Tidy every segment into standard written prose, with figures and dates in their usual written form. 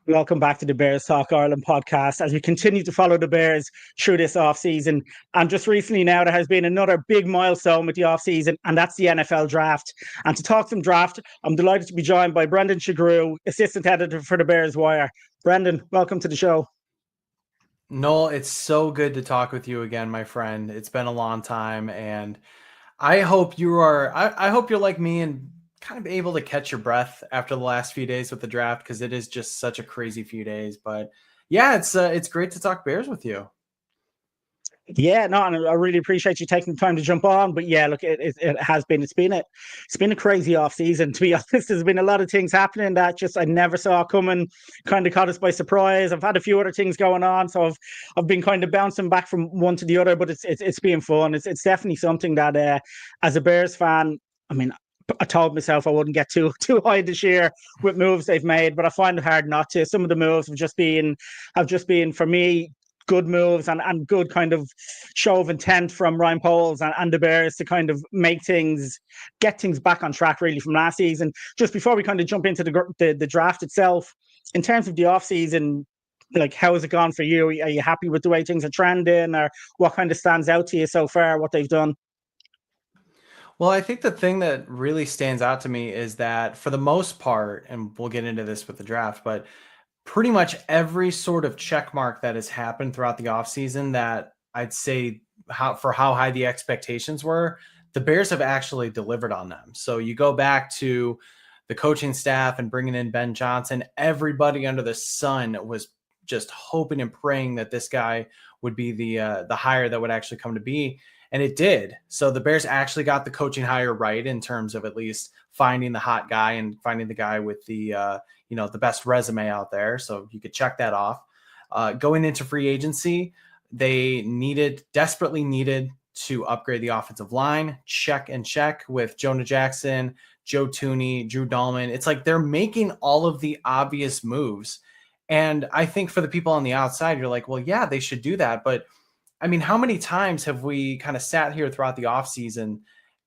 Welcome back to the Bears Talk Ireland podcast as we continue to follow the Bears through this offseason. And just recently now, there has been another big milestone with the offseason, and that's the NFL draft. And to talk some draft, I'm delighted to be joined by Brendan Sugrue, assistant editor for the Bears Wire. Brendan, welcome to the show. Noel, it's so good to talk with you again, my friend. It's been a long time, and I hope you are. I hope you're like me and kind of able to catch your breath after the last few days with the draft, because it is just such a crazy few days. But yeah, it's great to talk Bears with you. Yeah, no, and I really appreciate you taking the time to jump on. But yeah, look, it has been it's been a crazy off season, to be honest. There's been a lot of things happening that just I never saw coming, kind of caught us by surprise. I've had a few other things going on, so I've been kind of bouncing back from one to the other. But it's been fun. It's definitely something that as a Bears fan, I mean, I told myself I wouldn't get too high this year with moves they've made, but I find it hard not to. Some of the moves have just been for me good moves and good kind of show of intent from Ryan Poles and the Bears to kind of get things back on track really from last season. Just before we kind of jump into the draft itself, in terms of the off season, like how has it gone for you? Are you happy with the way things are trending, or what kind of stands out to you so far? What they've done? Well, I think the thing that really stands out to me is that for the most part, and we'll get into this with the draft, but pretty much every sort of check mark that has happened throughout the offseason that I'd say how high the expectations were, the Bears have actually delivered on them. So you go back to the coaching staff and bringing in Ben Johnson, everybody under the sun was just hoping and praying that this guy would be the hire that would actually come to be. And it did. So the Bears actually got the coaching hire right in terms of at least finding the hot guy and finding the guy with the the best resume out there. So you could check that off. Going into free agency, they desperately needed to upgrade the offensive line, check with Jonah Jackson, Joe Thuney, Drew Dahlman. It's like they're making all of the obvious moves. And I think for the people on the outside, you're like, well, yeah, they should do that. But I mean, how many times have we kind of sat here throughout the offseason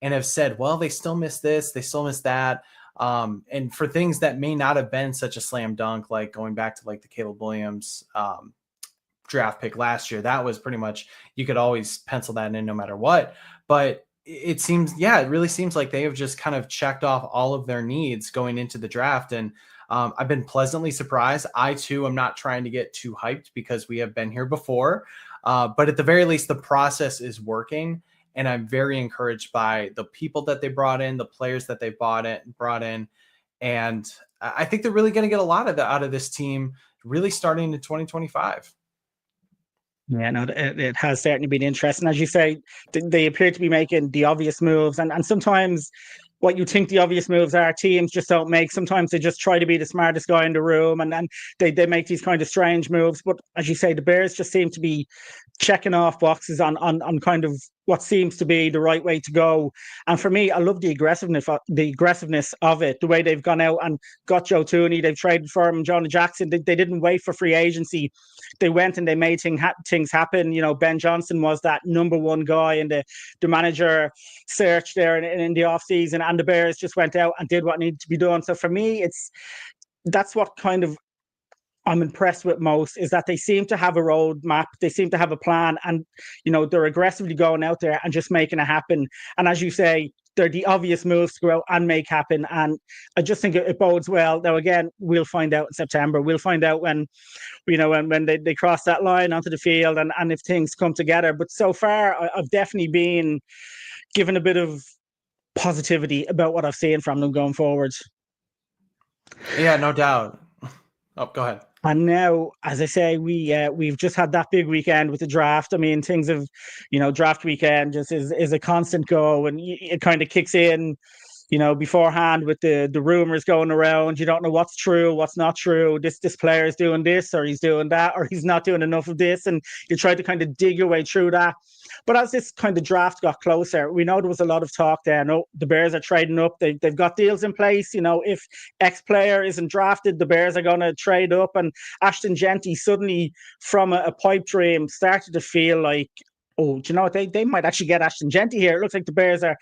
and have said, well, they still miss this, they still miss that. And for things that may not have been such a slam dunk, like going back to like the Caleb Williams draft pick last year, that was pretty much, you could always pencil that in no matter what. But it really seems like they have just kind of checked off all of their needs going into the draft. And I've been pleasantly surprised. I too am not trying to get too hyped because we have been here before. But at the very least, the process is working. And I'm very encouraged by the people that they brought in, the players that they brought in. And I think they're really going to get a lot out of this team really starting in 2025. Yeah, no, it has certainly been interesting. As you say, they appear to be making the obvious moves. And sometimes what you think the obvious moves are, teams just don't make. Sometimes they just try to be the smartest guy in the room, and then they make these kind of strange moves. But as you say, the Bears just seem to be checking off boxes on kind of what seems to be the right way to go. And for me, I love the aggressiveness of it, the way they've gone out and got Joe Thuney, they've traded for him, Jonah Jackson. They didn't wait for free agency. They went and they made things happen. You know, Ben Johnson was that number one guy in the manager search there in the offseason, and the Bears just went out and did what needed to be done. So for me, that's what kind of I'm impressed with most, is that they seem to have a roadmap, they seem to have a plan, and they're aggressively going out there and just making it happen. And as you say, they're the obvious moves to go out and make happen. And I just think it bodes well. Now, again, we'll find out in September. We'll find out when they cross that line onto the field and if things come together. But so far, I've definitely been given a bit of positivity about what I've seen from them going forward. Yeah, no doubt. Oh, go ahead. And now, as I say, we've just had that big weekend with the draft. I mean, things have, draft weekend just is a constant go, and it kind of kicks in, beforehand with the rumors going around. You don't know what's true, what's not true. This player is doing this, or he's doing that, or he's not doing enough of this, and you try to kind of dig your way through that. But as this kind of draft got closer, we know there was a lot of talk there. No, the Bears are trading up. They've got deals in place. If X player isn't drafted, the Bears are going to trade up. And Ashton Genty suddenly, from a pipe dream, started to feel like, oh, do you know what? They might actually get Ashton Genty here. It looks like the Bears are,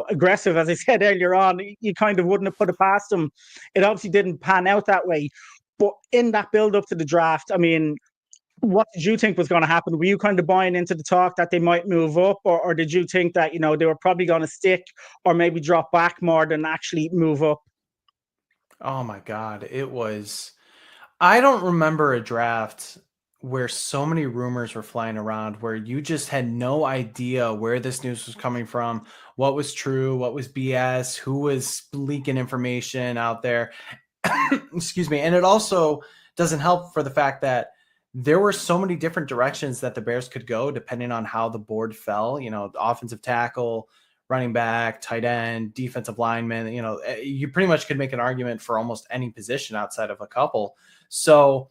aggressive. As I said earlier on, you kind of wouldn't have put it past them. It obviously didn't pan out that way. But in that build up to the draft, I mean, what did you think was going to happen? Were you kind of buying into the talk that they might move up, or did you think that, they were probably going to stick or maybe drop back more than actually move up? Oh my God. I don't remember a draft where so many rumors were flying around, where you just had no idea where this news was coming from, what was true, what was BS, who was leaking information out there. Excuse me. And it also doesn't help for the fact that there were so many different directions that the Bears could go depending on how the board fell. Offensive tackle, running back, tight end, defensive lineman. You pretty much could make an argument for almost any position outside of a couple. So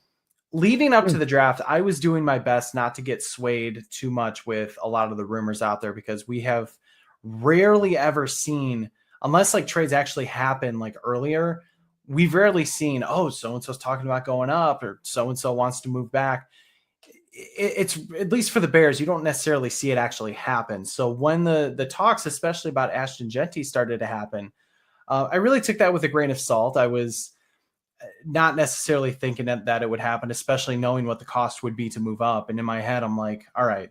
leading up to the draft, I was doing my best not to get swayed too much with a lot of the rumors out there, because we have rarely ever seen, unless like trades actually happen like earlier, we've rarely seen, oh, so-and-so's talking about going up, or so-and-so wants to move back. It's, at least for the Bears, you don't necessarily see it actually happen. So when the talks, especially about Ashton Jeanty, started to happen, I really took that with a grain of salt. I was not necessarily thinking that it would happen, especially knowing what the cost would be to move up. And in my head, I'm like, all right,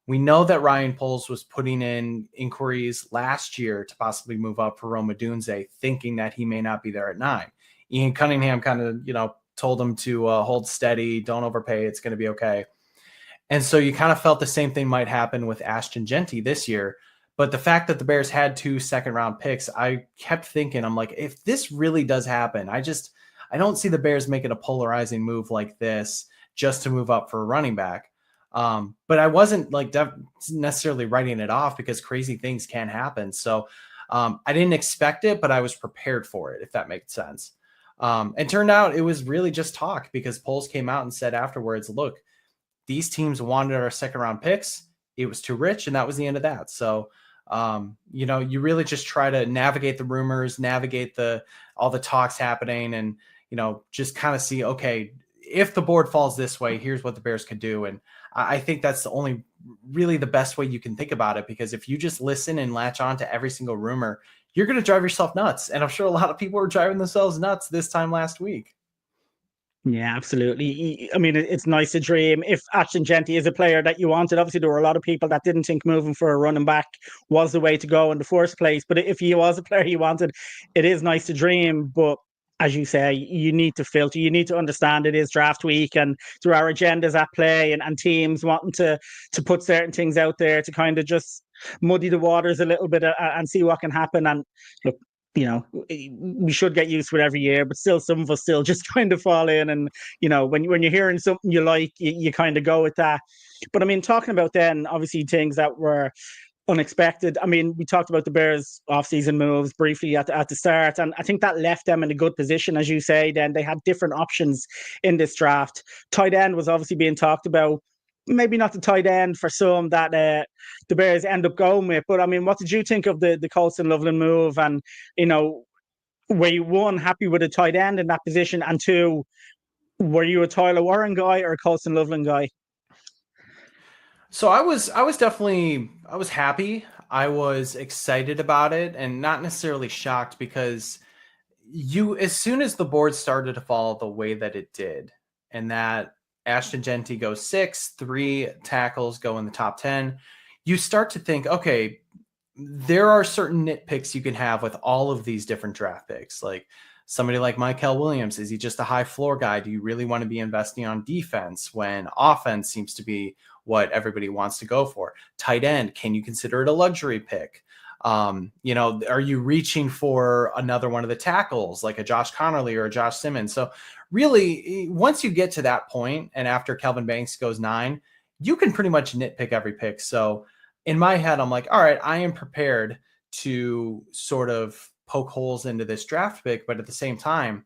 we know that Ryan Poles was putting in inquiries last year to possibly move up for Rome Odunze, thinking that he may not be there at 9. Ian Cunningham kind of, told him to hold steady, don't overpay, it's going to be okay. And so you kind of felt the same thing might happen with Ashton Jeanty this year. But the fact that the Bears had 2 second-round picks, I kept thinking, I'm like, if this really does happen, I don't see the Bears making a polarizing move like this just to move up for a running back. But I wasn't like necessarily writing it off, because crazy things can happen. So I didn't expect it, but I was prepared for it, if that makes sense. And turned out it was really just talk, because Poles came out and said afterwards, look, these teams wanted our second round picks. It was too rich. And that was the end of that. So, you really just try to navigate the rumors, navigate all the talks happening, and, just kind of see, okay, if the board falls this way, here's what the Bears could do. And I think that's really the best way you can think about it, because if you just listen and latch on to every single rumor, you're going to drive yourself nuts. And I'm sure a lot of people were driving themselves nuts this time last week. Yeah, absolutely. I mean, it's nice to dream. If Ashton Jeanty is a player that you wanted, obviously there were a lot of people that didn't think moving for a running back was the way to go in the first place. But if he was a player you wanted, it is nice to dream. But as you say, you need to filter. You need to understand it is draft week, and there are agendas at play, and teams wanting to put certain things out there to kind of just muddy the waters a little bit and see what can happen. And look, we should get used to it every year, but still some of us still just kind of fall in. And, when you're hearing something you like, you kind of go with that. But I mean, talking about then, obviously things that were unexpected. I mean, we talked about the Bears off-season moves briefly at the start, and I think that left them in a good position, as you say. Then they had different options in this draft. Tight end was obviously being talked about. Maybe not the tight end for some that the Bears end up going with, but I mean, what did you think of the Colston Loveland move? And were you, one, happy with a tight end in that position, and two, were you a Tyler Warren guy or a Colston Loveland guy? So I was happy. I was excited about it, and not necessarily shocked, because as soon as the board started to fall the way that it did, and that Ashton Jeanty goes 6, 3 tackles go in the top 10, you start to think, okay, there are certain nitpicks you can have with all of these different draft picks. Like somebody like Mykel Williams, is he just a high floor guy? Do you really want to be investing on defense when offense seems to be what everybody wants to go for? Tight end, can you consider it a luxury pick? Are you reaching for another one of the tackles like a Josh Connerly or a Josh Simmons? So really, once you get to that point, and after Kelvin Banks goes 9, you can pretty much nitpick every pick. So in my head, I'm like, all right, I am prepared to sort of poke holes into this draft pick. But at the same time,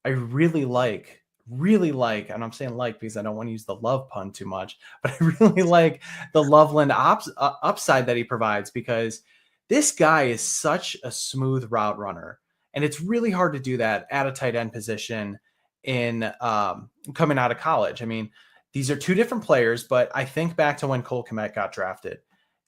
I really like, and I'm saying like because I don't want to use the love pun too much, but I really like the Loveland upside that he provides, because this guy is such a smooth route runner. And it's really hard to do that at a tight end position in coming out of college. I mean, these are 2 different players, but I think back to when Cole Kmet got drafted.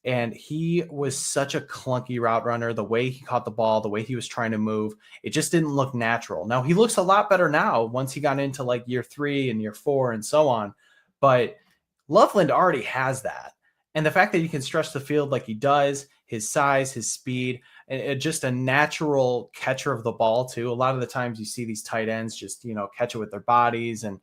And he was such a clunky route runner. The way he caught the ball, the way he was trying to move, it just didn't look natural. Now he looks a lot better now once he got into like year 3 and year 4 and so on. But Loveland already has that. And the fact that he can stretch the field like he does, his size, his speed, and just a natural catcher of the ball too. A lot of the times you see these tight ends just, catch it with their bodies and,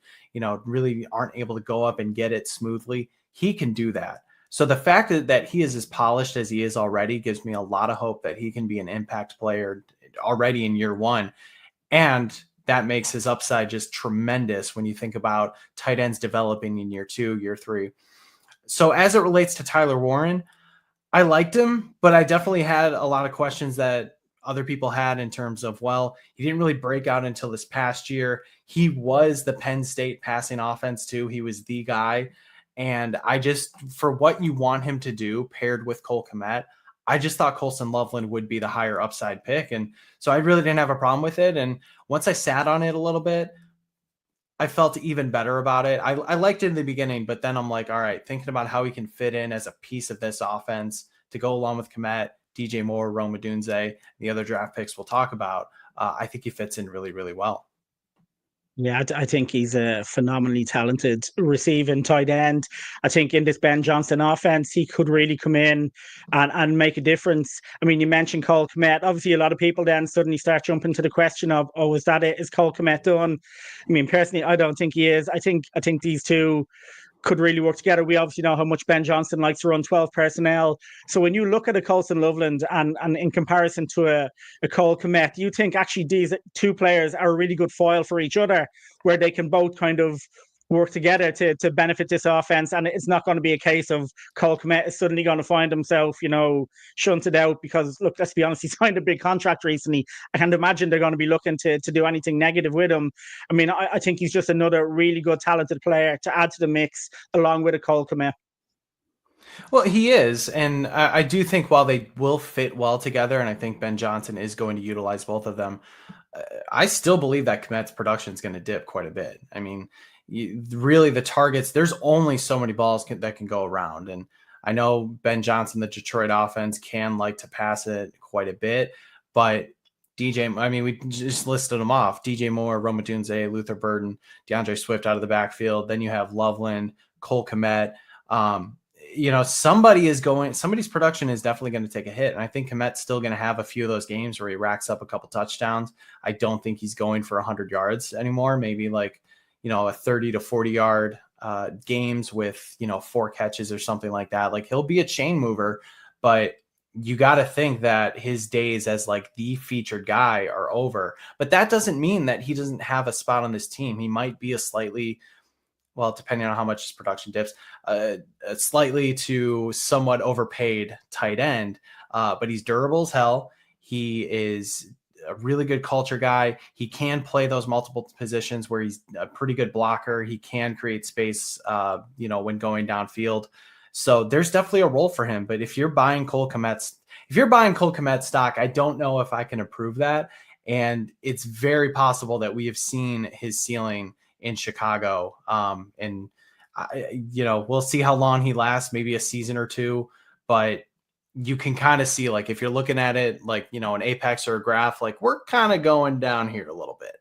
really aren't able to go up and get it smoothly. He can do that. So the fact that he is as polished as he is already gives me a lot of hope that he can be an impact player already in year 1. And that makes his upside just tremendous when you think about tight ends developing in year 2, year 3. So as it relates to Tyler Warren, I liked him, but I definitely had a lot of questions that other people had in terms of, well, he didn't really break out until this past year. He was the Penn State passing offense too. He was the guy. And I just, for what you want him to do paired with Cole Kmet, I just thought Colston Loveland would be the higher upside pick. And so I really didn't have a problem with it. And once I sat on it a little bit, I felt even better about it. I liked it in the beginning, but then I'm like, all right, thinking about how he can fit in as a piece of this offense to go along with Kmet, DJ Moore, Rome Odunze, the other draft picks we'll talk about. I think he fits in really, really well. Yeah, I think he's a phenomenally talented receiving tight end. I think in this Ben Johnson offense, he could really come in and make a difference. I mean, you mentioned Cole Kmet. Obviously, a lot of people then suddenly start jumping to the question of, oh, is that it? Is Cole Kmet done? I mean, personally, I don't think he is. I think these two could really work together. We obviously know how much Ben Johnson likes to run 12 personnel. So when you look at a Colston Loveland and in comparison to a Cole Kmet, you think actually these two players are a really good foil for each other, where they can both kind of work together to benefit this offense. And it's not going to be a case of Cole Kmet is suddenly going to find himself, shunted out because, look, let's be honest, he signed a big contract recently. I can't imagine they're going to be looking to do anything negative with him. I mean, I think he's just another really good, talented player to add to the mix along with a Cole Kmet. Well, he is. And I do think while they will fit well together, and I think Ben Johnson is going to utilize both of them, I still believe that Kmet's production is going to dip quite a bit. I mean, really the targets, there's only so many balls that can go around. And I know Ben Johnson, the Detroit offense, can like to pass it quite a bit, but we just listed them off. DJ Moore, Rome Odunze, Luther Burden, DeAndre Swift out of the backfield. Then you have Loveland, Cole Kmet. Somebody's production is definitely going to take a hit. And I think Kmet's still going to have a few of those games where he racks up a couple touchdowns. I don't think he's going for 100 yards anymore. Maybe like, a 30 to 40 yard games with, 4 catches or something like that. Like he'll be a chain mover, but you got to think that his days as like the featured guy are over. But that doesn't mean that he doesn't have a spot on this team. He might be a slightly, well, depending on how much his production dips, a slightly to somewhat overpaid tight end, but he's durable as hell. He is a really good culture guy. He can play those multiple positions where he's a pretty good blocker. He can create space, when going downfield. So there's definitely a role for him. But if you're buying Cole Kmet stock, I don't know if I can approve that. And it's very possible that we have seen his ceiling in Chicago. We'll see how long he lasts, maybe a season or two, but you can kind of see, like, if you're looking at it, like, an apex or a graph, like we're kind of going down here a little bit.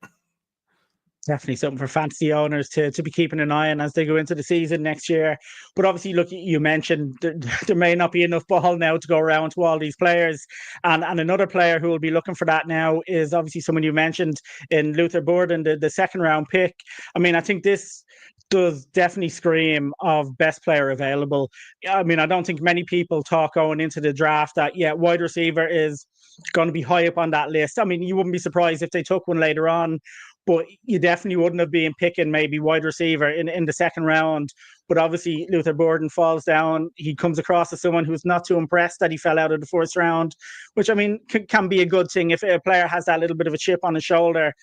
Definitely something for fantasy owners to be keeping an eye on as they go into the season next year. But obviously, look, you mentioned there may not be enough ball now to go around to all these players. And another player who will be looking for that now is obviously someone you mentioned in Luther Burden, the second round pick. I mean, I think this does definitely scream of best player available. I mean, I don't think many people talk going into the draft that, wide receiver is going to be high up on that list. I mean, you wouldn't be surprised if they took one later on, but you definitely wouldn't have been picking maybe wide receiver in the second round. But obviously, Luther Burden falls down. He comes across as someone who's not too impressed that he fell out of the first round, which, I mean, can be a good thing if a player has that little bit of a chip on his shoulder.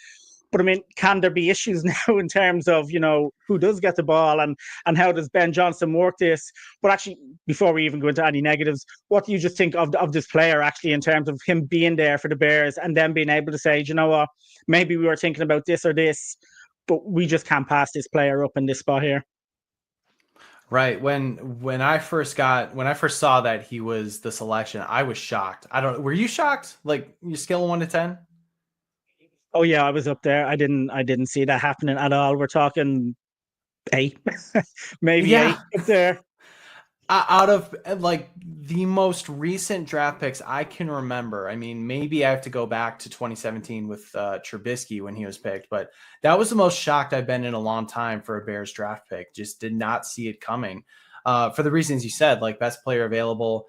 But I mean, can there be issues now in terms of, who does get the ball and how does Ben Johnson work this? But actually, before we even go into any negatives, what do you just think of this player actually in terms of him being there for the Bears and then being able to say, you know what, maybe we were thinking about this or this, but we just can't pass this player up in this spot here? Right. When I first saw that he was the selection, I was shocked. Were you shocked? Like, you scale of 1 to 10? Oh yeah, I was up there. I didn't see that happening at all. We're talking 8, maybe Yeah. 8 up there. Out of like the most recent draft picks I can remember, I mean, maybe I have to go back to 2017 with Trubisky when he was picked, but that was the most shocked I've been in a long time for a Bears draft pick. Just did not see it coming. For the reasons you said, like best player available,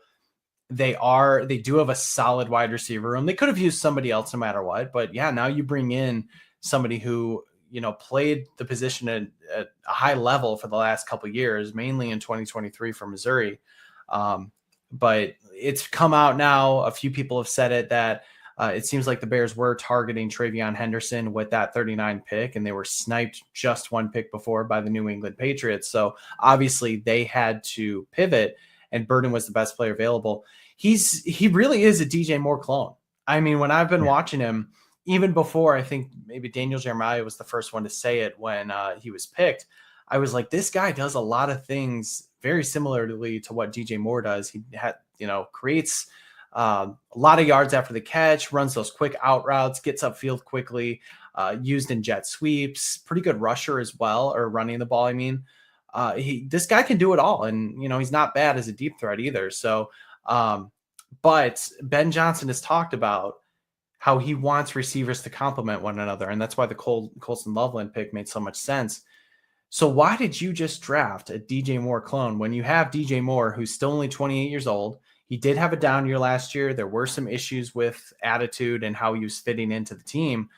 they do have a solid wide receiver room. They could have used somebody else no matter what, but yeah, now you bring in somebody who, played the position at a high level for the last couple of years, mainly in 2023 for Missouri. But it's come out now. A few people have said it that it seems like the Bears were targeting TreVeyon Henderson with that 39 pick, and they were sniped just one pick before by the New England Patriots. So obviously they had to pivot, and Burden was the best player available. He really is a DJ Moore clone. I mean, when I've been watching him, even before, I think maybe Daniel Jeremiah was the first one to say it when he was picked, I was like, this guy does a lot of things very similarly to what DJ Moore does. He creates a lot of yards after the catch, runs those quick out routes, gets upfield quickly, used in jet sweeps, pretty good rusher as well, or running the ball. I mean, this guy can do it all. And, he's not bad as a deep threat either. So, but Ben Johnson has talked about how he wants receivers to complement one another. And that's why the Colston Loveland pick made so much sense. So why did you just draft a DJ Moore clone when you have DJ Moore, who's still only 28 years old? He did have a down year last year. There were some issues with attitude and how he was fitting into the team.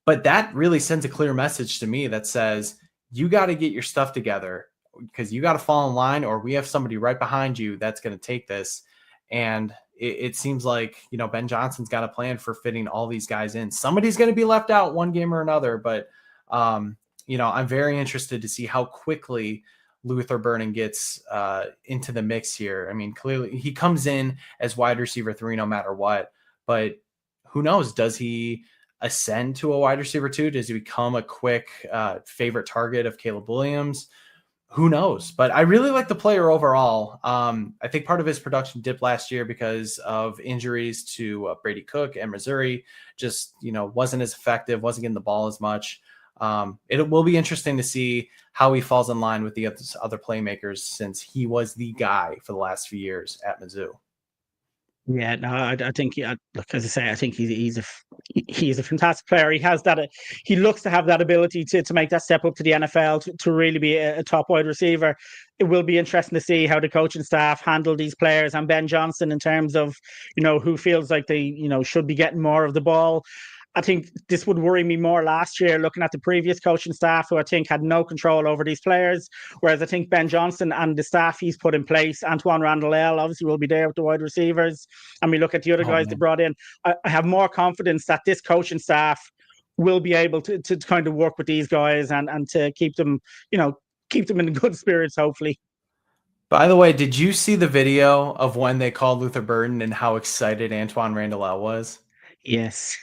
But that really sends a clear message to me that says, you got to get your stuff together because you got to fall in line, or we have somebody right behind you that's going to take this. And it seems like, Ben Johnson's got a plan for fitting all these guys in. Somebody's going to be left out one game or another, but I'm very interested to see how quickly Luther Burden gets into the mix here. I mean, clearly he comes in as wide receiver 3 no matter what, but who knows? Does he ascend to a wide receiver 2? Does he become a quick favorite target of Caleb Williams? Who knows? But I really like the player overall. I think part of his production dipped last year because of injuries to Brady Cook and Missouri. Just, wasn't as effective, wasn't getting the ball as much. It will be interesting to see how he falls in line with the other playmakers, since he was the guy for the last few years at Mizzou. Yeah, no, I think, yeah, look, as I say, I think he's a fantastic player. He has that. He looks to have that ability to make that step up to the NFL to really be a top wide receiver. It will be interesting to see how the coaching staff handle these players and Ben Johnson in terms of, who feels like they, should be getting more of the ball. I think this would worry me more last year, looking at the previous coaching staff, who I think had no control over these players. Whereas I think Ben Johnson and the staff he's put in place, Antoine Randall obviously will be there with the wide receivers. And we look at the other guys they brought in. I have more confidence that this coaching staff will be able to kind of work with these guys and to keep them, keep them in good spirits, hopefully. By the way, did you see the video of when they called Luther Burden and how excited Antoine Randall was? Yes.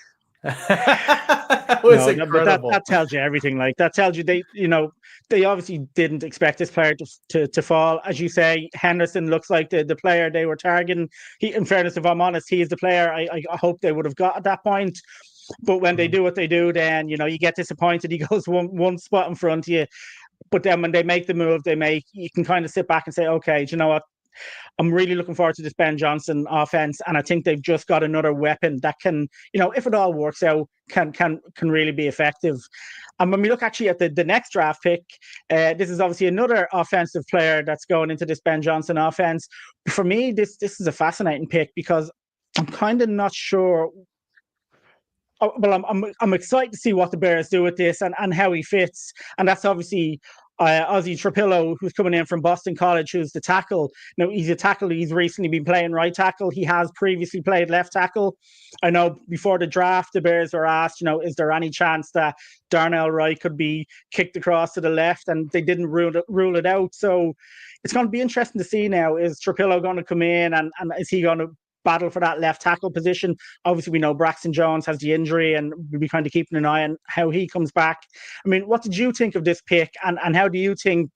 That was incredible. But that tells you everything. Like, that tells you they obviously didn't expect this player to fall. As you say, Henderson looks like the player they were targeting. In fairness, if I'm honest, he is the player I hope they would have got at that point. But when they do what they do, then you get disappointed. He goes one spot in front of you. But then when they make the move you can kind of sit back and say, okay, do you know what? I'm really looking forward to this Ben Johnson offense, and I think they've just got another weapon that can, if it all works out, can really be effective. And when we look actually at the next draft pick, this is obviously another offensive player that's going into this Ben Johnson offense. For me, this is a fascinating pick because I'm kind of not sure. Well, I'm excited to see what the Bears do with this and how he fits, and that's obviously Ozzie Trapilo, who's coming in from Boston College, who's the tackle. Now, he's a tackle. He's recently been playing right tackle. He has previously played left tackle. I know before the draft, the Bears were asked, is there any chance that Darnell Wright could be kicked across to the left? And they didn't rule it out. So it's going to be interesting to see now. Is Trapilo going to come in and is he going to battle for that left tackle position. Obviously, we know Braxton Jones has the injury, and we'll be kind of keeping an eye on how he comes back. I mean, what did you think of this pick, and how do you think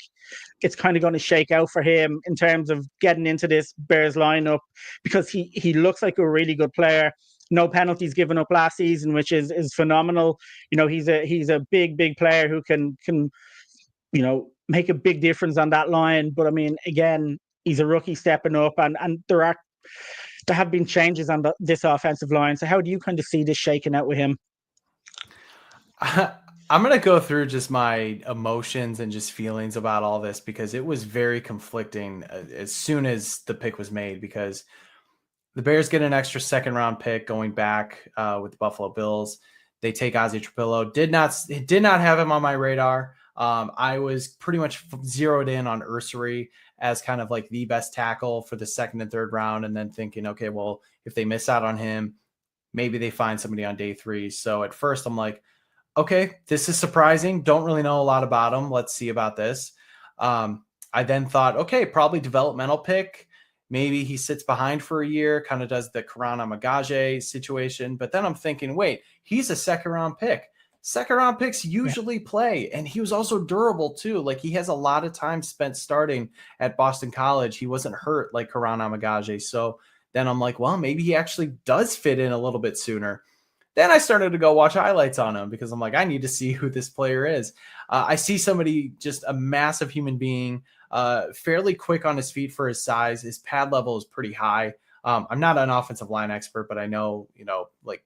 it's kind of going to shake out for him in terms of getting into this Bears lineup? Because he looks like a really good player. No penalties given up last season, which is phenomenal. You know, he's a big player who can make a big difference on that line. But I mean, again, he's a rookie stepping up, and there have been changes on this offensive line. So how do you kind of see this shaking out with him? I'm going to go through just my emotions and just feelings about all this, because it was very conflicting as soon as the pick was made, because the Bears get an extra second round pick going back with the Buffalo Bills. They take Ozzie Trapilo. Did not have him on my radar. I was pretty much zeroed in on Ursary as kind of like the best tackle for the second and third round, and then thinking, okay, well, if they miss out on him, maybe they find somebody on day 3. So at first I'm like, okay, this is surprising. Don't really know a lot about him. Let's see about this. I then thought, okay, probably developmental pick. Maybe he sits behind for a year, kind of does the Corona Magage situation. But then I'm thinking, wait, he's a second round pick. Second round picks usually play. And he was also durable too. Like, he has a lot of time spent starting at Boston College. He wasn't hurt like Corona Magage. So then I'm like, well, maybe he actually does fit in a little bit sooner. Then I started to go watch highlights on him, because I'm like, I need to see who this player is. I see somebody, just a massive human being, fairly quick on his feet for his size. His pad level is pretty high. I'm not an offensive line expert, but I know, like,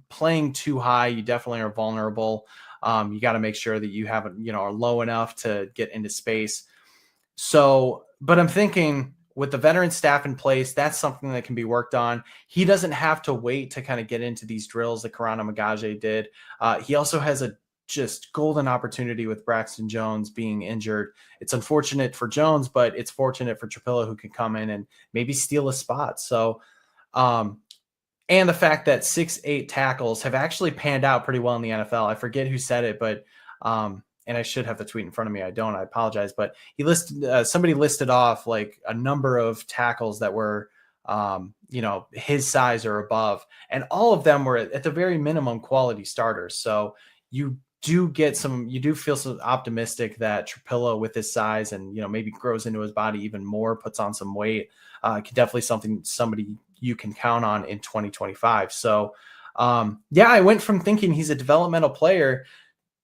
playing too high, you definitely are vulnerable. You got to make sure that you haven't, are low enough to get into space. So, but I'm thinking, with the veteran staff in place, that's something that can be worked on. He doesn't have to wait to kind of get into these drills that Corona Magage did. He also has a just golden opportunity with Braxton Jones being injured. It's unfortunate for Jones, but it's fortunate for Trapilo, who can come in and maybe steal a spot. So, and the fact that 6'8" tackles have actually panned out pretty well in the NFL. I forget who said it, but and I should have the tweet in front of me. I don't. I apologize. But somebody listed off like a number of tackles that were, his size or above, and all of them were at the very minimum quality starters. So you do feel so optimistic that Trapilo, with his size and, maybe grows into his body even more, puts on some weight, can definitely somebody you can count on in 2025. So, I went from thinking he's a developmental player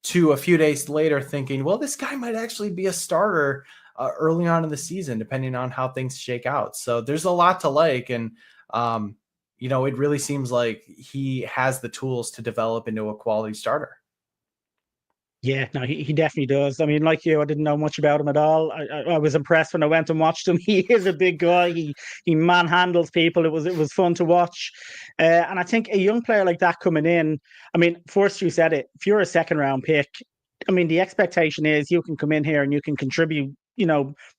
to a few days later thinking, well, this guy might actually be a starter early on in the season, depending on how things shake out. So there's a lot to like. And, it really seems like he has the tools to develop into a quality starter. Yeah, no, he definitely does. I mean, like you, I didn't know much about him at all. I was impressed when I went and watched him. He is a big guy. He manhandles people. It was fun to watch. And I think a young player like that coming in, I mean, first you said it, if you're a second round pick, I mean, the expectation is you can come in here and you can contribute,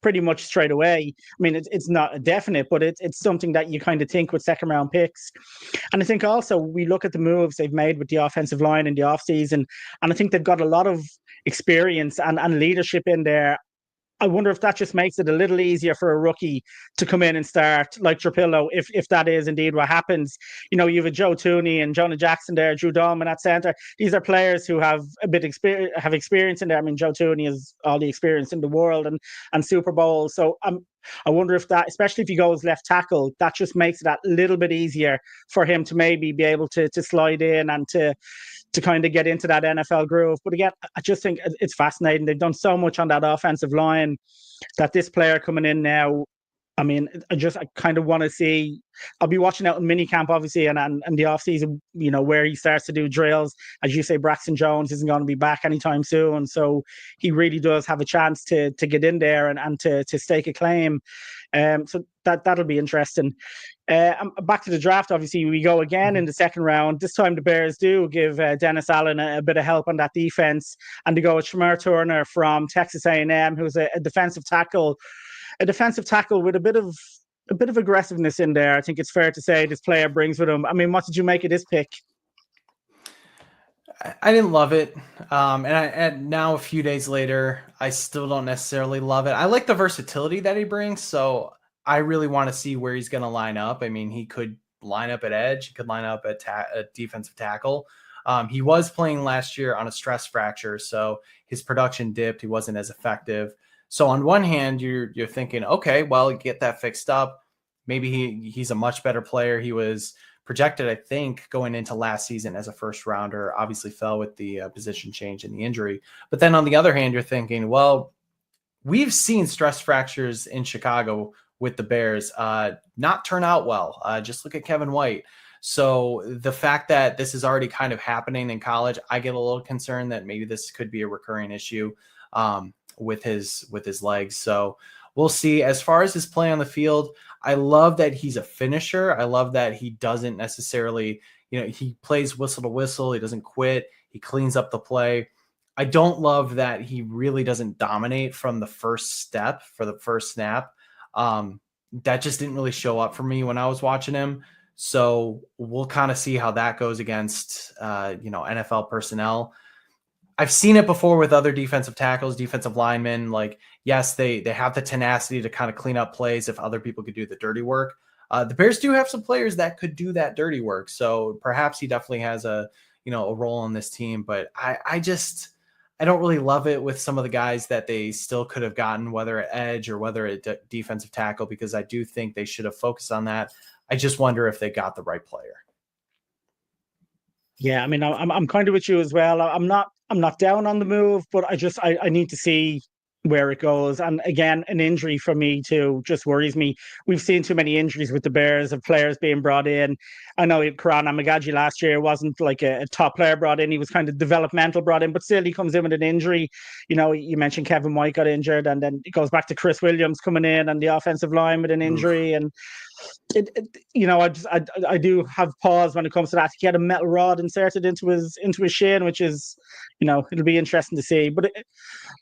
pretty much straight away. I mean, it's not a definite, but it's something that you kind of think with second round picks. And I think also we look at the moves they've made with the offensive line in the offseason, and I think they've got a lot of experience and leadership in there. I wonder if that just makes it a little easier for a rookie to come in and start like Trapilo, if that is indeed what happens. You have a Joe Tooney and Jonah Jackson there, Drew Dahlman at center. These are players who have have experience in there. I mean, Joe Tooney has all the experience in the world and Super Bowl. So I wonder if that, especially if he goes left tackle, that just makes it that little bit easier for him to maybe be able to slide in and to kind of get into that NFL groove. But again, I just think it's fascinating. They've done so much on that offensive line that this player coming in now, I mean, I kind of want to see. I'll be watching out in minicamp, obviously, and the offseason, where he starts to do drills. As you say, Braxton Jones isn't going to be back anytime soon. So he really does have a chance to get in there and to stake a claim. So that'll be interesting. Back to the draft, obviously, we go again in the second round. This time the Bears do give Dennis Allen a bit of help on that defense, and they go with Shamar Turner from Texas A&M, who's a defensive tackle with a bit of aggressiveness in there. I think it's fair to say this player brings with him. I mean, what did you make of this pick? I didn't love it. And now a few days later, I still don't necessarily love it. I like the versatility that he brings. So I really want to see where he's going to line up. I mean, he could line up at edge. He could line up at defensive tackle. He was playing last year on a stress fracture, so his production dipped. He wasn't as effective. So on one hand, you're thinking, okay, well, get that fixed up. Maybe he's a much better player. He was projected, I think, going into last season as a first rounder, obviously fell with the position change and the injury. But then on the other hand, you're thinking, well, we've seen stress fractures in Chicago with the Bears not turn out well. Just look at Kevin White. So the fact that this is already kind of happening in college, I get a little concerned that maybe this could be a recurring issue with his legs. So we'll see. As far as his play on the field, I love that he's a finisher. I love that he doesn't necessarily, he plays whistle to whistle. He doesn't quit. He cleans up the play. I don't love that he really doesn't dominate from the first step for the first snap. That just didn't really show up for me when I was watching him. So we'll kind of see how that goes against, NFL personnel. I've seen it before with other defensive tackles, defensive linemen. Like, yes, they have the tenacity to kind of clean up plays if other people could do the dirty work. The Bears do have some players that could do that dirty work. So perhaps he definitely has a role on this team, but I don't really love it with some of the guys that they still could have gotten, whether at edge or whether at defensive tackle, because I do think they should have focused on that. I just wonder if they got the right player. Yeah, I mean, I'm kind of with you as well. I'm not down on the move, but I need to see where it goes. And again, an injury for me too just worries me. We've seen too many injuries with the Bears of players being brought in. I know Karan Amagaji last year wasn't like a top player brought in. He was kind of developmental brought in, but still he comes in with an injury. You mentioned Kevin White got injured, and then it goes back to Chris Williams coming in and the offensive line with an injury. Oof. And I do have pause when it comes to that. He had a metal rod inserted into his shin, which is, it'll be interesting to see. But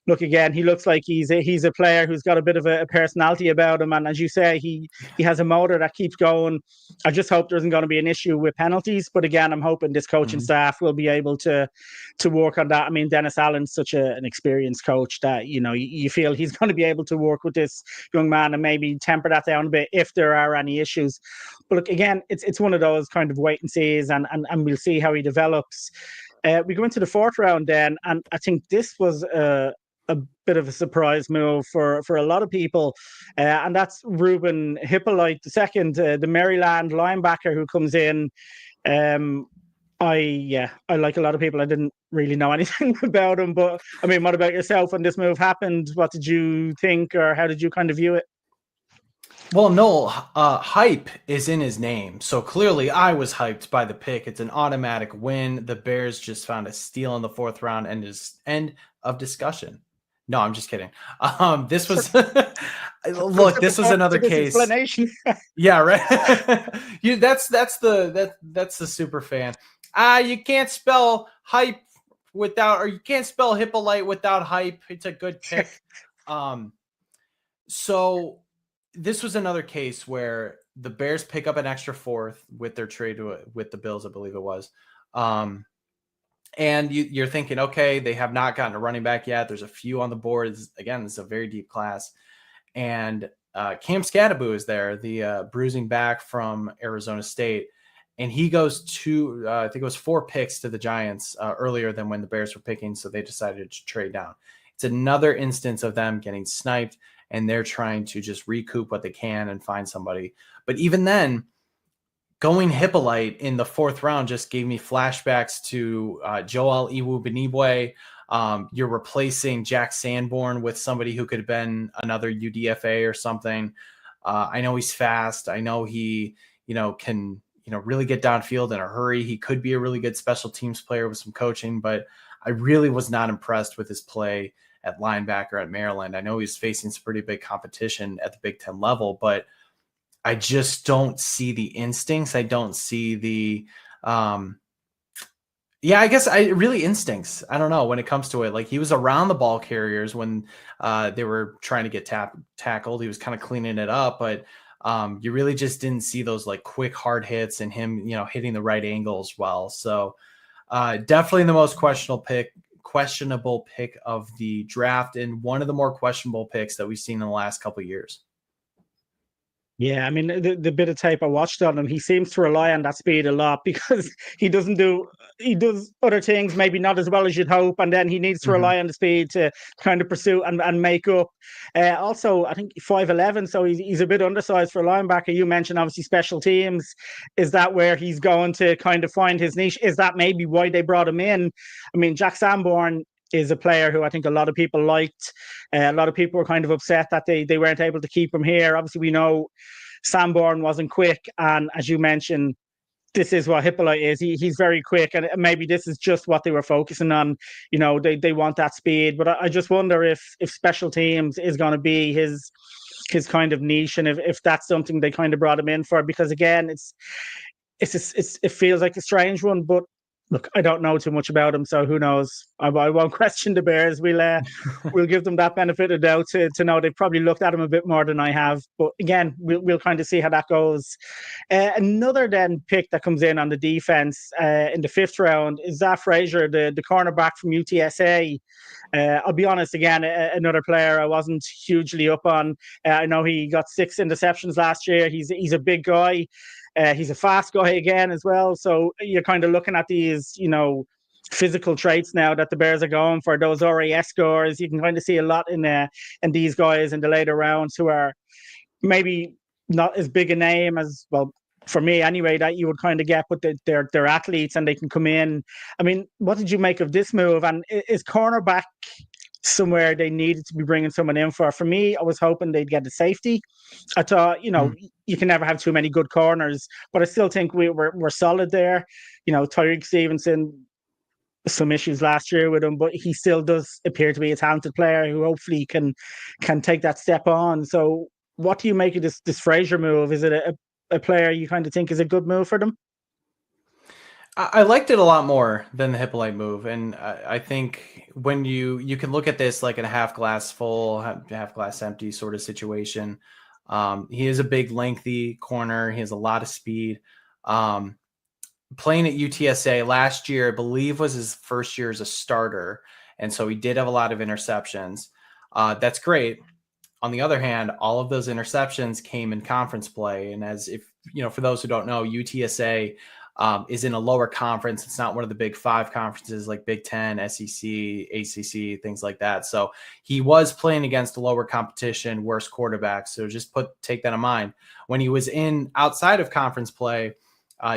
look, again, he looks like he's a player who's got a bit of a personality about him, and as you say, he has a motor that keeps going. I just hope there isn't going to be an issue with penalties. But again, I'm hoping this coaching staff will be able to work on that. I mean, Dennis Allen's such an experienced coach that you feel he's going to be able to work with this young man and maybe temper that down a bit if there are any issues. But look, again, it's one of those kind of wait and sees, and we'll see how he develops. We go into the fourth round then, and I think this was a bit of a surprise move for a lot of people, and that's Ruben Hyppolite, the second, the Maryland linebacker who comes in. I like a lot of people. I didn't really know anything about him, but I mean, what about yourself when this move happened? What did you think, or how did you kind of view it? Well, no, hype is in his name. So clearly I was hyped by the pick. It's an automatic win. The Bears just found a steal in the fourth round and is end of discussion. No, I'm just kidding. This was look, this was another case. Yeah, right. That's the super fan. You can't spell hype without, or you can't spell Hyppolite without hype. It's a good pick. So this was another case where the Bears pick up an extra fourth with their trade with the Bills, I believe it was. And you're thinking, okay, they have not gotten a running back yet. There's a few on the board. This is a very deep class. And Cam Scadaboo is there, the bruising back from Arizona State. And he goes to, I think it was 4 picks to the Giants earlier than when the Bears were picking. So they decided to trade down. It's another instance of them getting sniped, and they're trying to just recoup what they can and find somebody. But even then, going Hyppolite in the fourth round just gave me flashbacks to Joel Iwu-Benibwe. You're replacing Jack Sanborn with somebody who could have been another UDFA or something. I know he's fast. I know he, can, really get downfield in a hurry. He could be a really good special teams player with some coaching, but I really was not impressed with his play at linebacker at Maryland. I know he's facing some pretty big competition at the Big Ten level, but I just don't see the instincts. I don't see the, instincts. I don't know when it comes to it. Like, he was around the ball carriers when they were trying to get tackled. He was kind of cleaning it up, but you really just didn't see those like quick hard hits and him, hitting the right angles well. So definitely the most questionable pick of the draft, and one of the more questionable picks that we've seen in the last couple of years. Yeah, I mean the bit of tape I watched on him, he seems to rely on that speed a lot because he does other things maybe not as well as you'd hope, and then he needs to Mhm. rely on the speed to kind of pursue and make up. Also, I think 5'11", so he's a bit undersized for a linebacker. You mentioned obviously special teams. Is that where he's going to kind of find his niche? Is that maybe why they brought him in? I mean, Jack Sanborn is a player who I think a lot of people liked. A lot of people were kind of upset that they weren't able to keep him here. Obviously, we know Sanborn wasn't quick, and as you mentioned, this is what Hyppolite is. He's very quick, and maybe this is just what they were focusing on. You know, they want that speed, but I just wonder if special teams is going to be his kind of niche, and if that's something they kind of brought him in for. Because again, it feels like a strange one, but look, I don't know too much about him, so who knows? I won't question the Bears. We'll give them that benefit of doubt to know they've probably looked at him a bit more than I have. But again, we'll kind of see how that goes. Another then pick that comes in on the defense in the 5th round is Zah Fraizer, the cornerback from UTSA. I'll be honest, again, another player I wasn't hugely up on. I know he got 6 interceptions last year. He's a big guy. He's a fast guy again as well. So you're kind of looking at these, physical traits now that the Bears are going for. Those RAS scores, you can kind of see a lot in these guys in the later rounds who are maybe not as big a name as, well, for me anyway, that you would kind of get, but they're athletes and they can come in. I mean, what did you make of this move? And is cornerback somewhere they needed to be bringing someone in for? For me, I was hoping they'd get a safety. I thought, you can never have too many good corners, but I still think we're solid there. Tyreek Stevenson, some issues last year with him, but he still does appear to be a talented player who hopefully can take that step on. So what do you make of this Fraizer move? Is it a player you kind of think is a good move for them? I liked it a lot more than the Hippolyte move, and I think when you can look at this like in a half glass full, half glass empty sort of situation. He is a big, lengthy corner. He has a lot of speed. Playing at UTSA last year, I believe, was his first year as a starter, and so he did have a lot of interceptions. That's great. On the other hand, all of those interceptions came in conference play, and as if for those who don't know, UTSA is in a lower conference. It's not one of the big 5 conferences like Big Ten, SEC, ACC, things like that. So he was playing against a lower competition, worse quarterbacks. So just take that in mind. When he was in outside of conference play,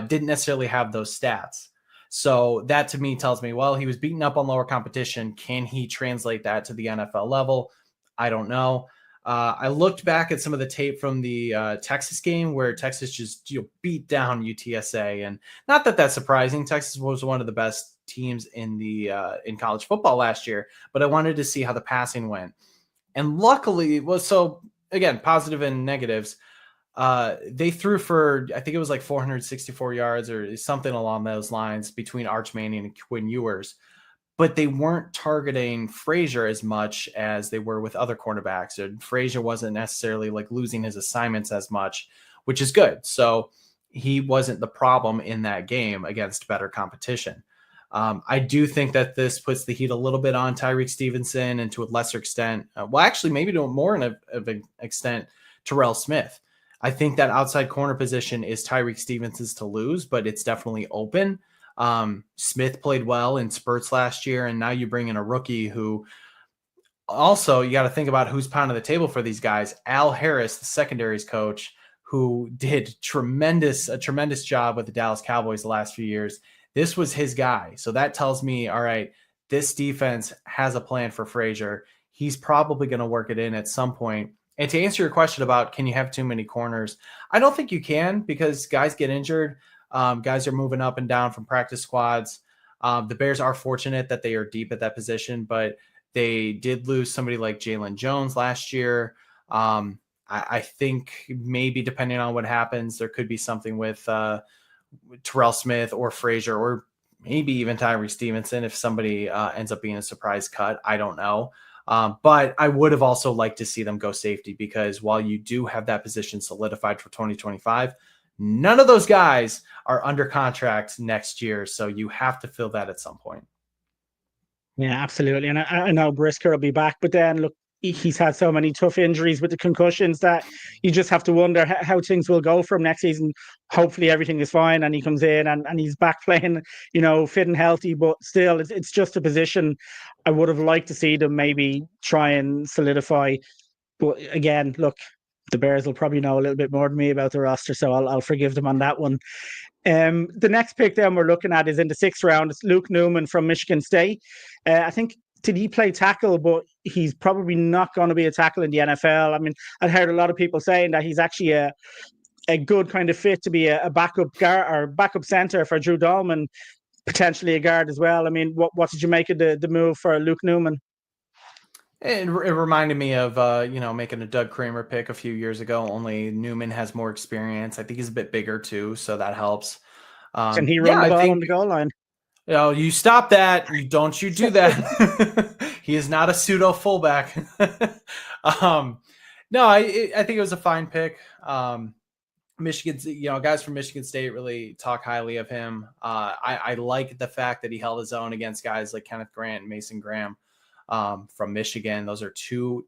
didn't necessarily have those stats. So that to me tells me, well, he was beaten up on lower competition. Can he translate that to the NFL level? I don't know. I looked back at some of the tape from the Texas game where Texas just beat down UTSA, and not that that's surprising. Texas was one of the best teams in in college football last year, but I wanted to see how the passing went, and luckily, so again, positive and negatives. They threw for, I think it was like 464 yards or something along those lines between Arch Manning and Quinn Ewers, but they weren't targeting Fraizer as much as they were with other cornerbacks. And Fraizer wasn't necessarily like losing his assignments as much, which is good. So he wasn't the problem in that game against better competition. I do think that this puts the heat a little bit on Tyreek Stevenson, and to a lesser extent, actually maybe to more of an extent, Terrell Smith. I think that outside corner position is Tyreek Stevenson's to lose, but it's definitely open. Smith played well in spurts last year, and now you bring in a rookie who also, you got to think about who's pounding the table for these guys. Al Harris, the secondaries coach, who did a tremendous job with the Dallas Cowboys the last few years. This was his guy. So that tells me, all right, this defense has a plan for Fraizer. He's probably going to work it in at some point. And to answer your question about can you have too many corners, I don't think you can, because guys get injured. Guys are moving up and down from practice squads. The Bears are fortunate that they are deep at that position, but they did lose somebody like Jalen Jones last year. I think maybe depending on what happens, there could be something with Terrell Smith or Fraizer, or maybe even Tyree Stevenson if somebody ends up being a surprise cut. I don't know. But I would have also liked to see them go safety, because while you do have that position solidified for 2025, none of those guys are under contract next year. So you have to fill that at some point. Yeah, absolutely. And I know Brisker will be back, but then look, he's had so many tough injuries with the concussions that you just have to wonder how things will go from next season. Hopefully everything is fine and he comes in and he's back playing, fit and healthy, but still it's just a position I would have liked to see them maybe try and solidify. But again, look, the Bears will probably know a little bit more than me about the roster, so I'll forgive them on that one. The next pick then we're looking at is in the 6th round. It's Luke Newman from Michigan State. I think, did he play tackle? But he's probably not going to be a tackle in the NFL. I mean, I've heard a lot of people saying that he's actually a good kind of fit to be a backup guard or backup center for Drew Dalman, potentially a guard as well. I mean, what did you make of the move for Luke Newman? It reminded me of, making a Doug Kramer pick a few years ago, only Newman has more experience. I think he's a bit bigger too, so that helps. Can he run the ball on the goal line? You stop that. Don't you do that. He is not a pseudo fullback. No, I think it was a fine pick. Michigan, guys from Michigan State really talk highly of him. I like the fact that he held his own against guys like Kenneth Grant and Mason Graham from Michigan. Those are two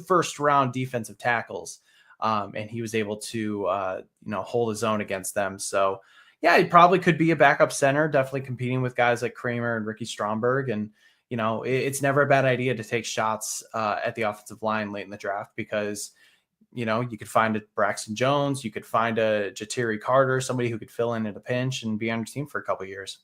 first-round defensive tackles, and he was able to hold his own against them. So yeah, he probably could be a backup center, definitely competing with guys like Kramer and Ricky Stromberg. And it's never a bad idea to take shots at the offensive line late in the draft, because you could find a Braxton Jones, you could find a Jatiri Carter, somebody who could fill in at a pinch and be on your team for a couple of years.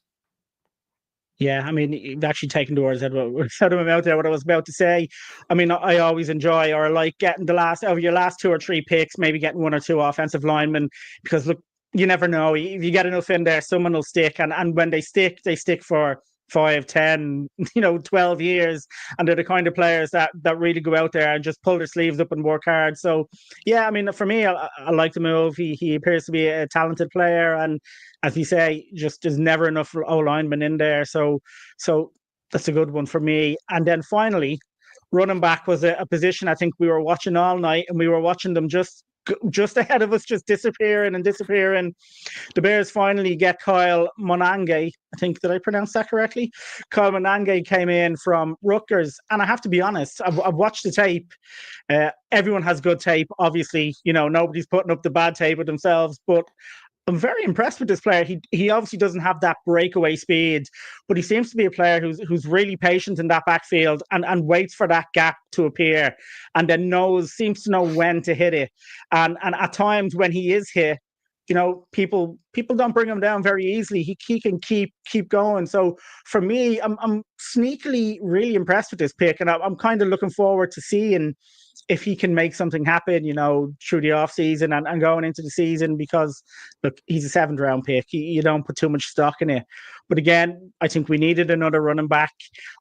Yeah, I mean, you've actually taken the words out of my mouth there, what I was about to say. I mean, I always enjoy or like getting over your last 2 or 3 picks, maybe getting 1 or 2 offensive linemen, because look, you never know. If you get enough in there, someone will stick. And when they stick for 5, 10, 12 years. And they're the kind of players that really go out there and just pull their sleeves up and work hard. So, yeah, I mean, for me, I like the move. He appears to be a talented player. And as you say, just there's never enough O-linemen in there. So that's a good one for me. And then finally, running back was a position I think we were watching all night, and we were watching them just ahead of us, just disappearing. The Bears finally get Kyle Monangai. I think, did I pronounce that correctly? Kyle Monangai came in from Rutgers, and I have to be honest, I've watched the tape. Everyone has good tape, obviously. Nobody's putting up the bad tape with themselves, but I'm very impressed with this player. He obviously doesn't have that breakaway speed, but he seems to be a player who's really patient in that backfield and waits for that gap to appear, and then seems to know when to hit it. And at times when he is hit, people don't bring him down very easily. He can keep going. So for me, I'm sneakily really impressed with this pick, and I'm kind of looking forward to seeing if he can make something happen, through the off season and going into the season, because look, he's a 7th round pick. You don't put too much stock in it. But again, I think we needed another running back.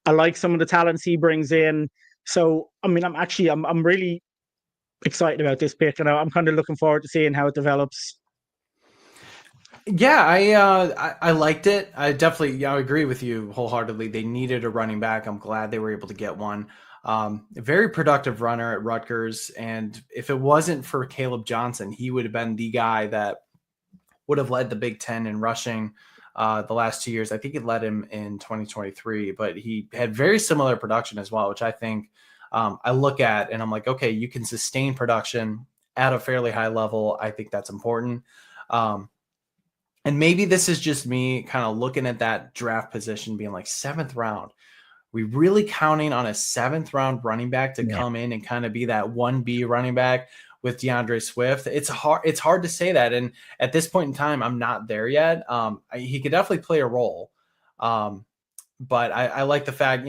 I like some of the talents he brings in. So, I mean, I'm really excited about this pick, and I'm kind of looking forward to seeing how it develops. Yeah, I liked it. I definitely, I agree with you wholeheartedly. They needed a running back. I'm glad they were able to get one. A very productive runner at Rutgers. And if it wasn't for Caleb Johnson, he would have been the guy that would have led the Big Ten in rushing the last 2 years. I think it led him in 2023, but he had very similar production as well, which I think I look at and I'm like, okay, you can sustain production at a fairly high level. I think that's important. And maybe this is just me kind of looking at that draft position being like 7th round. We really counting on a 7th round running back to come in and kind of be that 1B running back with DeAndre Swift. It's hard to say that. And at this point in time, I'm not there yet. He could definitely play a role. But I like the fact,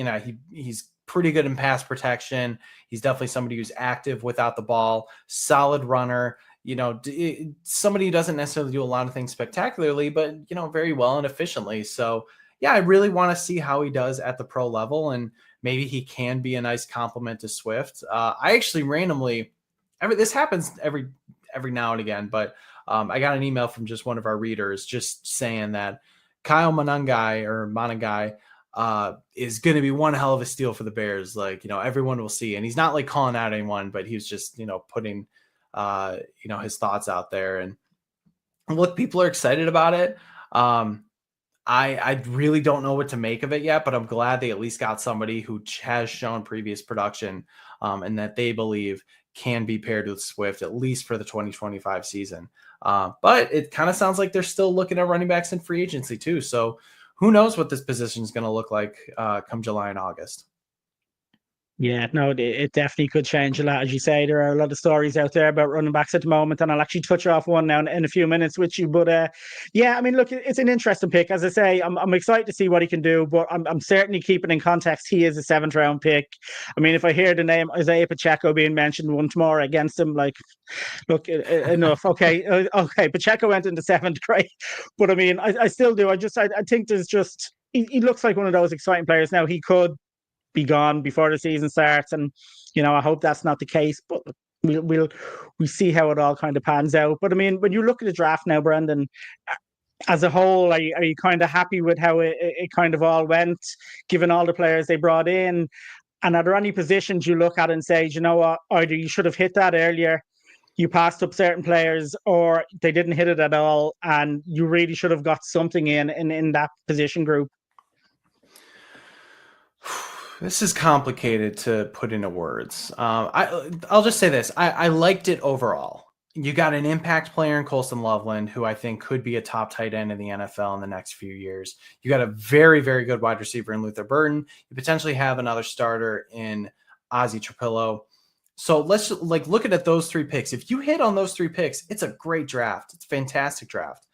he's pretty good in pass protection. He's definitely somebody who's active without the ball, solid runner. Somebody who doesn't necessarily do a lot of things spectacularly, but, very well and efficiently. So, yeah, I really want to see how he does at the pro level, and maybe he can be a nice compliment to Swift. I actually randomly, this happens every now and again, but I got an email from just one of our readers just saying that Kyle Monangai is going to be one hell of a steal for the Bears. Like, everyone will see, and he's not like calling out anyone, but he was just, putting his thoughts out there. And look, people are excited about it. I really don't know what to make of it yet, but I'm glad they at least got somebody who has shown previous production and that they believe can be paired with Swift, at least for the 2025 season. But it kind of sounds like they're still looking at running backs in free agency too. So who knows what this position is going to look like come July and August. Yeah, no, it definitely could change a lot. As you say, there are a lot of stories out there about running backs at the moment, and I'll actually touch off one now in a few minutes with you. But yeah, I mean, look, it's an interesting pick. As I say, I'm excited to see what he can do, but I'm certainly keeping in context he is a 7th-round pick. I mean, if I hear the name Isaiah Pacheco being mentioned once more against him, like, look, enough. Okay, okay, Pacheco went in the 7th, great. But I mean, I still do. I think there's just he looks like one of those exciting players. Now he could be gone before the season starts, and I hope that's not the case, but we'll see how it all kind of pans out. But I mean, when you look at the draft now, Brendan, as a whole, are you kind of happy with how it kind of all went, given all the players they brought in? And are there any positions you look at and say, you know what, either you should have hit that earlier, you passed up certain players, or they didn't hit it at all, and you really should have got something in that position group? This is complicated to put into words. I'll just say this. I liked it overall. You got an impact player in Colston Loveland, who I think could be a top tight end in the NFL in the next few years. You got a very, very good wide receiver in Luther Burden. You potentially have another starter in Ozzie Trapilo. So let's look at those 3 picks. If you hit on those 3 picks, it's a great draft. It's a fantastic draft.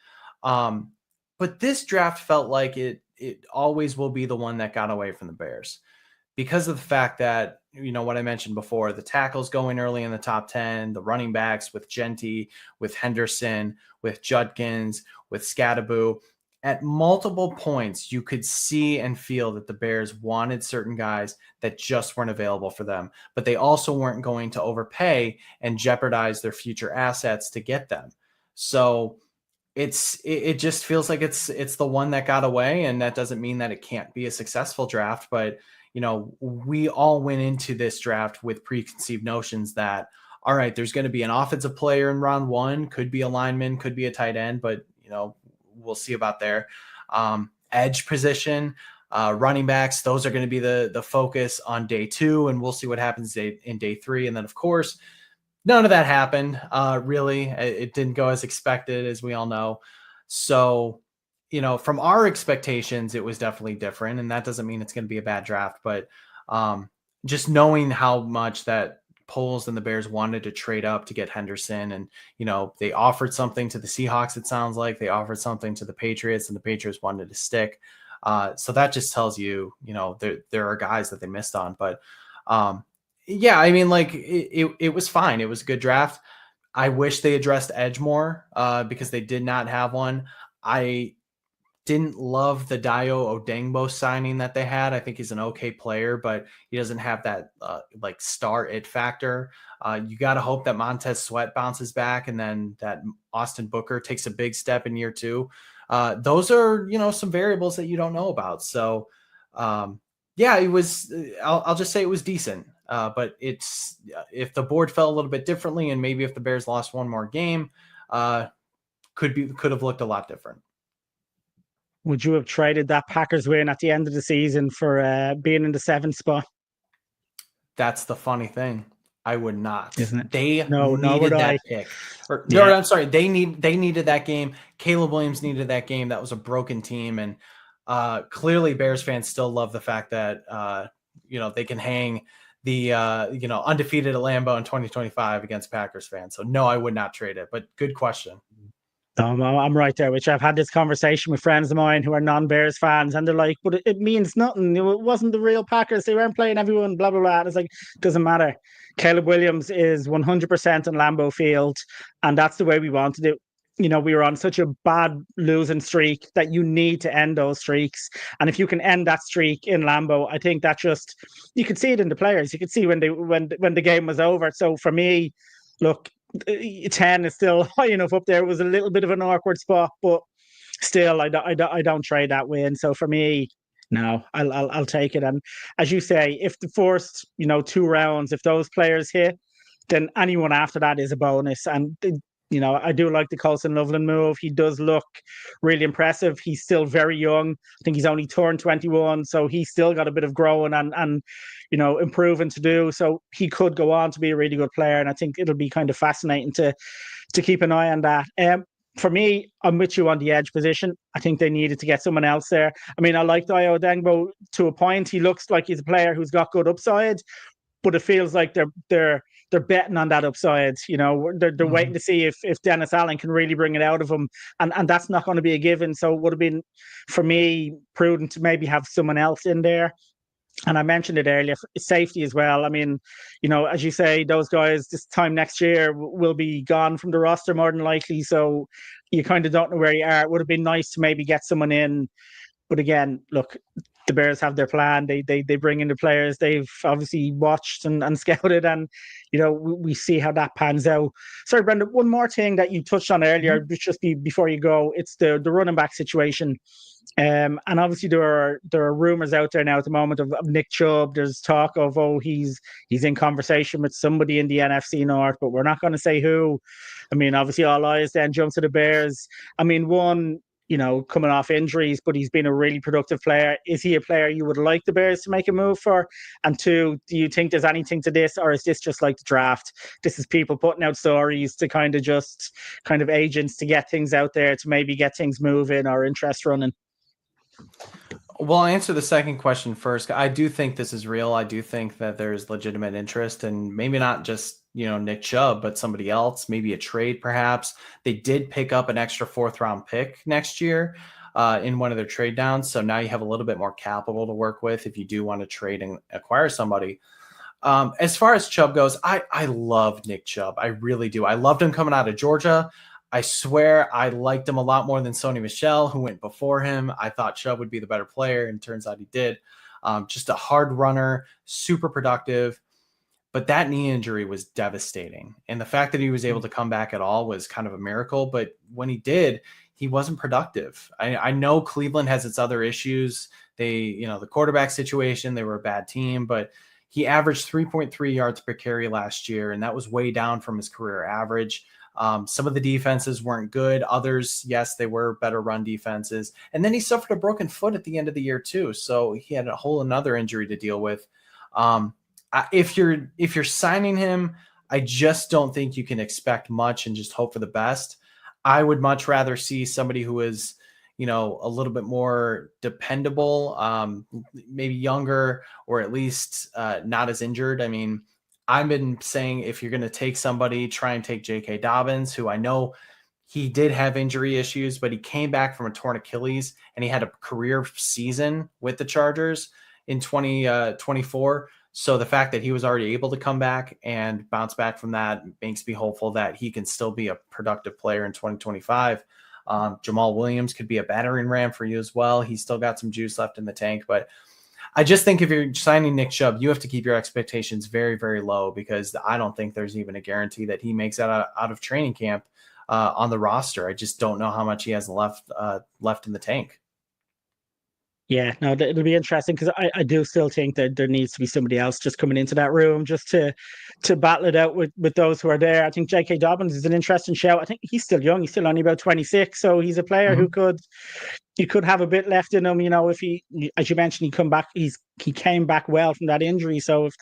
But this draft felt like it always will be the one that got away from the Bears, because of the fact that, what I mentioned before, the tackles going early in the top 10, the running backs with Genty, with Henderson, with Judkins, with Scadaboo. At multiple points, you could see and feel that the Bears wanted certain guys that just weren't available for them, but they also weren't going to overpay and jeopardize their future assets to get them. So it just feels like it's the one that got away, and that doesn't mean that it can't be a successful draft, but we all went into this draft with preconceived notions that, all right, there's going to be an offensive player in round 1, could be a lineman, could be a tight end, but, we'll see about there. Edge position, running backs, those are going to be the focus on day 2, and we'll see what happens in day 3. And then, of course, none of that happened. Really, it didn't go as expected, as we all know. So, from our expectations, it was definitely different, and that doesn't mean it's going to be a bad draft, but just knowing how much that Poles and the Bears wanted to trade up to get Henderson, and, they offered something to the Seahawks. It sounds like they offered something to the Patriots, and the Patriots wanted to stick. So that just tells you, there are guys that they missed on, but yeah, I mean, it was fine. It was a good draft. I wish they addressed edge more because they did not have one. I didn't love the Dayo Odengbo signing that they had. I think he's an okay player, but he doesn't have that star it factor. You got to hope that Montez Sweat bounces back, and then that Austin Booker takes a big step in year 2. Those are, some variables that you don't know about. So yeah, it was, I'll just say it was decent. But it's, if the board fell a little bit differently, and maybe if the Bears lost one more game, could have looked a lot different. Would you have traded that Packers win at the end of the season for being in the 7th spot? That's the funny thing. I would not. Isn't it? They needed that pick. No, I'm sorry. They needed that game. Caleb Williams needed that game. That was a broken team. And clearly Bears fans still love the fact that, they can hang the, undefeated at Lambeau in 2025 against Packers fans. So no, I would not trade it, but good question. I'm right there, which I've had this conversation with friends of mine who are non-Bears fans, and they're like, but it means nothing. It wasn't the real Packers. They weren't playing everyone, blah, blah, blah. And it's like, it doesn't matter. Caleb Williams is 100% on Lambeau Field, and that's the way we wanted it. We were on such a bad losing streak that you need to end those streaks. And if you can end that streak in Lambeau, I think that just, you could see it in the players. You could see when the game was over. So for me, look, 10 is still high enough up there. It was a little bit of an awkward spot, but still, I don't trade that win. So for me, no, I'll take it. And as you say, if the first 2 rounds, if those players hit, then anyone after that is a bonus. And I do like the Colston Loveland move. He does look really impressive. He's still very young. I think he's only turned 21, so he's still got a bit of growing and improving to do. So he could go on to be a really good player, and I think it'll be kind of fascinating to keep an eye on that. For me, I'm with you on the edge position. I think they needed to get someone else there. I mean, I like Dio Dengbo to a point. He looks like he's a player who's got good upside, but it feels like they're betting on that upside. They're waiting to see if Dennis Allen can really bring it out of him, and that's not going to be a given. So it would have been, for me, prudent to maybe have someone else in there. And I mentioned it earlier, safety as well. I mean, as you say, those guys this time next year will be gone from the roster more than likely. So you kind of don't know where you are. It would have been nice to maybe get someone in. But again, look, the Bears have their plan. They bring in the players they've obviously watched and scouted, and we see how that pans out. Sorry, Brendan, one more thing that you touched on earlier, before you go, it's the running back situation. And obviously there are rumors out there now at the moment of Nick Chubb. There's talk of he's in conversation with somebody in the NFC North, but we're not going to say who. I mean, obviously all eyes then jump to the Bears. I mean, one, coming off injuries, but he's been a really productive player. Is he a player you would like the Bears to make a move for? And two, do you think there's anything to this, or is this just like the draft? This is people putting out stories to kind of agents to get things out there, to maybe get things moving or interest running? Well, I'll answer the second question first. I do think this is real. I do think that there's legitimate interest, and maybe not just, Nick Chubb, but somebody else, maybe a trade perhaps. They did pick up an extra 4th round pick next year in one of their trade downs. So now you have a little bit more capital to work with if you do want to trade and acquire somebody. As far as Chubb goes, I love Nick Chubb. I really do. I loved him coming out of Georgia. I swear I liked him a lot more than Sony Michel, who went before him. I thought Chubb would be the better player, and turns out he did. Just a hard runner, super productive. But that knee injury was devastating. And the fact that he was able to come back at all was kind of a miracle. But when he did, he wasn't productive. I know Cleveland has its other issues. The quarterback situation, they were a bad team, but he averaged 3.3 yards per carry last year, and that was way down from his career average. Some of the defenses weren't good. Others, yes, they were better run defenses. And then he suffered a broken foot at the end of the year too. So he had a whole another injury to deal with. If you're signing him, I just don't think you can expect much and just hope for the best. I would much rather see somebody who is, a little bit more dependable, maybe younger, or at least not as injured. I mean, I've been saying if you're going to take somebody, try and take J.K. Dobbins, who I know he did have injury issues, but he came back from a torn Achilles and he had a career season with the Chargers in 2024. So the fact that he was already able to come back and bounce back from that makes me hopeful that he can still be a productive player in 2025. Jamal Williams could be a battering ram for you as well. He's still got some juice left in the tank, but I just think if you're signing Nick Chubb, you have to keep your expectations very, very low, because I don't think there's even a guarantee that he makes it out of training camp on the roster. I just don't know how much he has left in the tank. Yeah, no, it'll be interesting, because I do still think that there needs to be somebody else just coming into that room just to battle it out with those who are there. I think J.K. Dobbins is an interesting shout. I think he's still young. He's still only about 26, so he's a player who could have a bit left in him. If he, as you mentioned, he came back well from that injury. So if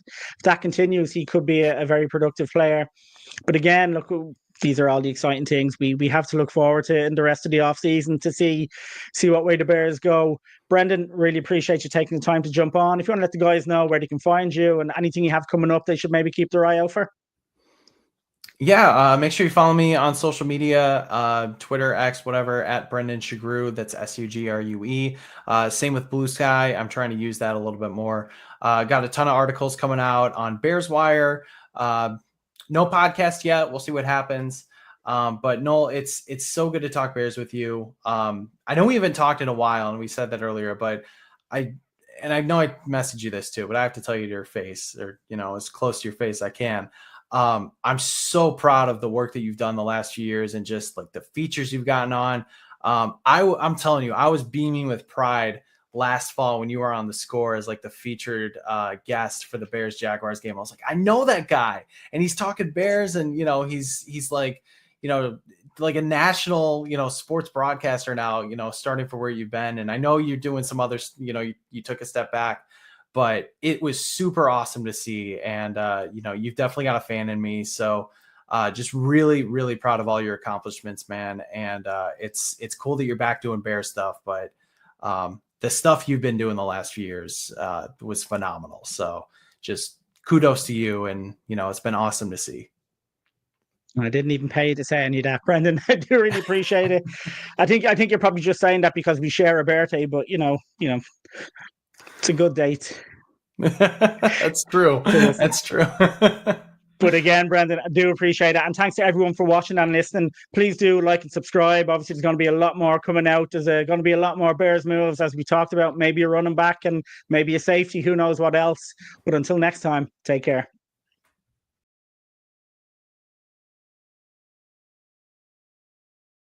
that continues, he could be a very productive player. But again, look, these are all the exciting things we have to look forward to in the rest of the offseason to see what way the Bears go. Brendan, really appreciate you taking the time to jump on. If you want to let the guys know where they can find you and anything you have coming up, they should maybe keep their eye out for. Yeah, make sure you follow me on social media, Twitter, X, whatever, at Brendan Sugrue. That's Sugrue. Same with Blue Sky. I'm trying to use that a little bit more. Got a ton of articles coming out on Bears Wire. No podcast yet. We'll see what happens. But Noel, it's so good to talk Bears with you. I know we haven't talked in a while, and we said that earlier, but I know I messaged you this too, but I have to tell you to your face, or, as close to your face as I can. I'm so proud of the work that you've done the last few years, and just like the features you've gotten on. I'm telling you, I was beaming with pride last fall when you were on The Score as like the featured guest for the Bears Jaguars game. I was like, I know that guy, and he's talking Bears, and he's like, like a national, sports broadcaster now, starting for where you've been. And I know you're doing some others, you took a step back, but it was super awesome to see. And, you've definitely got a fan in me. So just really, really proud of all your accomplishments, man. And it's cool that you're back doing Bear stuff, but the stuff you've been doing the last few years was phenomenal. So just kudos to you. And, it's been awesome to see. I didn't even pay you to say any of that, Brendan. I do really appreciate it. I think you're probably just saying that because we share a birthday, but it's a good date. That's true. That's true. But again, Brendan, I do appreciate it. And thanks to everyone for watching and listening. Please do like and subscribe. Obviously, there's going to be a lot more coming out. There's going to be a lot more Bears moves, as we talked about. Maybe a running back and maybe a safety. Who knows what else. But until next time, take care.